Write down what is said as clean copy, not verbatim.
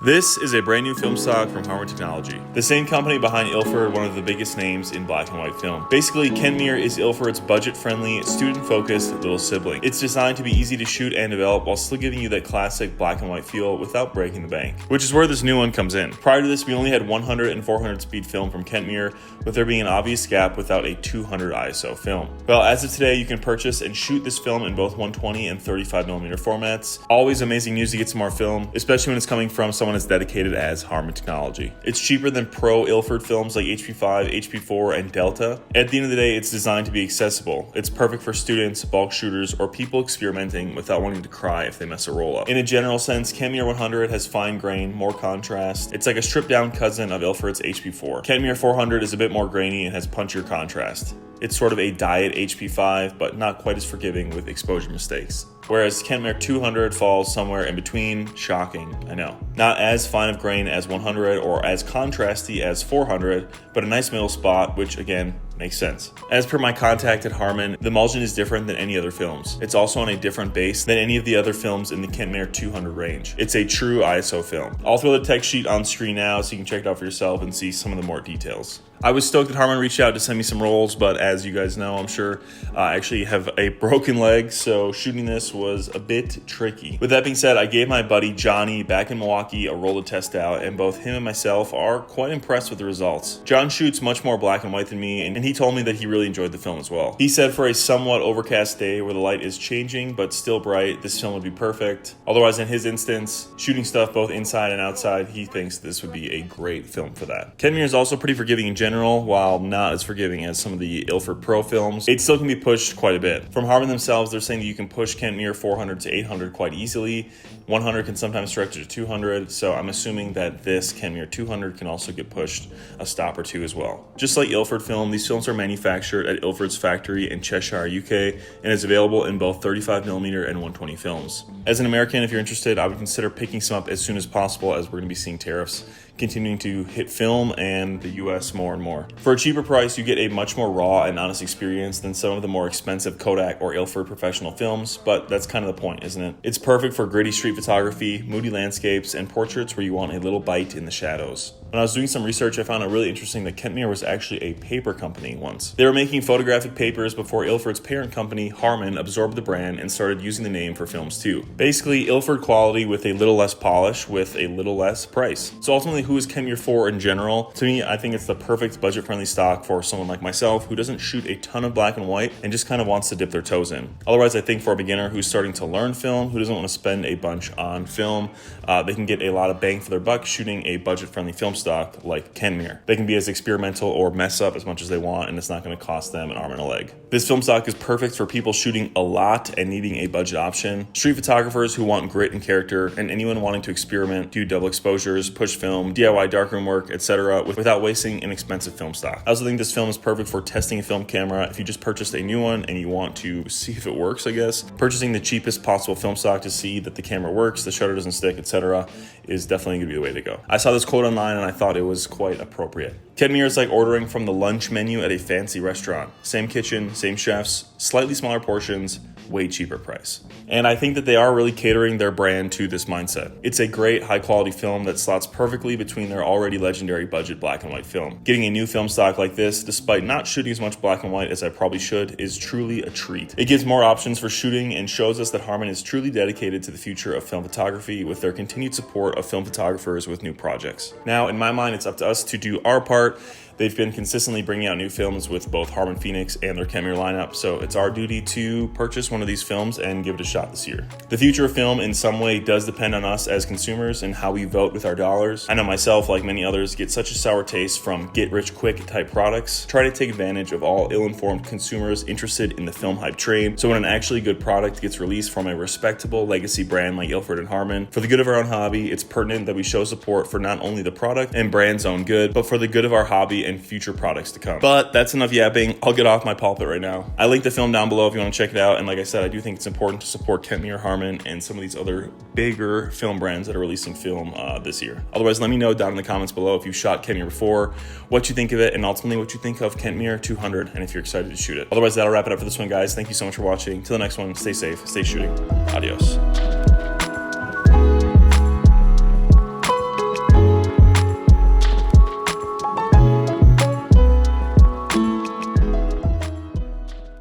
This is a brand new film stock from Harman Technology, the same company behind Ilford, one of the biggest names in black and white film. Basically, Kentmere is Ilford's budget-friendly, student-focused little sibling. It's designed to be easy to shoot and develop while still giving you that classic black and white feel without breaking the bank, which is where this new one comes in. Prior to this, we only had 100 and 400 speed film from Kentmere, with there being an obvious gap without a 200 ISO film. Well, as of today, you can purchase and shoot this film in both 120 and 35mm formats. Always amazing news to get some more film, especially when it's coming from someone as dedicated as Harman Technology. It's cheaper than pro Ilford films like HP5, HP4, and Delta. At the end of the day, it's designed to be accessible. It's perfect for students, bulk shooters, or people experimenting without wanting to cry if they mess a roll up. In a general sense, Kentmere 100 has fine grain, more contrast. It's like a stripped down cousin of Ilford's HP4. Kentmere 400 is a bit more grainy and has punchier contrast. It's sort of a diet HP5, but not quite as forgiving with exposure mistakes. Whereas Kentmere 200 falls somewhere in between. Shocking, I know. Not as fine of grain as 100 or as contrasty as 400, but a nice middle spot, which again, makes sense. As per my contact at Harman, the emulsion is different than any other films. It's also on a different base than any of the other films in the Kentmere 200 range. It's a true ISO film. I'll throw the tech sheet on screen now so you can check it out for yourself and see some of the more details. I was stoked that Harman reached out to send me some rolls, but as you guys know, I'm sure, I actually have a broken leg, so shooting this was a bit tricky. With that being said, I gave my buddy Johnny back in Milwaukee a roll to test out, and both him and myself are quite impressed with the results. John shoots much more black and white than me, and he told me that he really enjoyed the film as well. He said for a somewhat overcast day where the light is changing but still bright, this film would be perfect. Otherwise, in his instance, shooting stuff both inside and outside, he thinks this would be a great film for that. Kentmere is also pretty forgiving in general, while not as forgiving as some of the Ilford Pro films. It still can be pushed quite a bit. From Harman themselves, they're saying that you can push Kentmere 400 to 800 quite easily. 100 can sometimes stretch to 200, so I'm assuming that this Kentmere 200 can also get pushed a stop or two as well. Just like Ilford film, these films are manufactured at Ilford's factory in Cheshire, UK, and is available in both 35mm and 120 films. As an American, if you're interested, I would consider picking some up as soon as possible, as we're going to be seeing tariffs continuing to hit film and the US more and more. For a cheaper price, you get a much more raw and honest experience than some of the more expensive Kodak or Ilford professional films, but that's kind of the point, isn't it? It's perfect for gritty street photography, moody landscapes, and portraits where you want a little bite in the shadows. When I was doing some research, I found it really interesting that Kentmere was actually a paper company once. They were making photographic papers before Ilford's parent company, Harman, absorbed the brand and started using the name for films too. Basically, Ilford quality with a little less polish with a little less price. So ultimately, who is Kentmere for in general? To me, I think it's the perfect budget-friendly stock for someone like myself who doesn't shoot a ton of black and white and just kind of wants to dip their toes in. Otherwise, I think for a beginner who's starting to learn film, who doesn't want to spend a bunch on film, they can get a lot of bang for their buck shooting a budget-friendly film stock like Kentmere. They can be as experimental or mess up as much as they want, and it's not going to cost them an arm and a leg. This film stock is perfect for people shooting a lot and needing a budget option, street photographers who want grit and character, and anyone wanting to experiment, do double exposures, push film, DIY darkroom work, etc. without wasting an expensive film stock. I also think this film is perfect for testing a film camera. If you just purchased a new one and you want to see if it works, I guess, purchasing the cheapest possible film stock to see that the camera works, the shutter doesn't stick, etc. is definitely going to be the way to go. I saw this quote online and I thought it was quite appropriate. Kentmere is like ordering from the lunch menu at a fancy restaurant. Same kitchen, same chefs, slightly smaller portions, way cheaper price. And I think that they are really catering their brand to this mindset. It's a great high quality film that slots perfectly between their already legendary budget black and white film. Getting a new film stock like this, despite not shooting as much black and white as I probably should, is truly a treat. It gives more options for shooting and shows us that Harman is truly dedicated to the future of film photography with their continued support of film photographers with new projects. Now, in my mind, it's up to us to do our part. They've been consistently bringing out new films with both Harman Phoenix and their Kentmere lineup, so it's our duty to purchase one of these films and give it a shot this year. The future of film in some way does depend on us as consumers and how we vote with our dollars. I know myself, like many others, get such a sour taste from get-rich-quick type products. Try to take advantage of all ill-informed consumers interested in the film hype train, so when an actually good product gets released from a respectable legacy brand like Ilford and Harman, for the good of our own hobby, it's pertinent that we show support for not only the product and brand's own good, but for the good of our hobby and future products to come. But that's enough yapping. I'll get off my pulpit right now. I linked the film down below if you want to check it out. And like I said, I do think it's important to support Kentmere, Harman, and some of these other bigger film brands that are releasing film this year. Otherwise, let me know down in the comments below if you've shot Kentmere before, what you think of it, and ultimately what you think of Kentmere 200, and if you're excited to shoot it. Otherwise, that'll wrap it up for this one, guys. Thank you so much for watching. Till the next one, stay safe, stay shooting. Adios.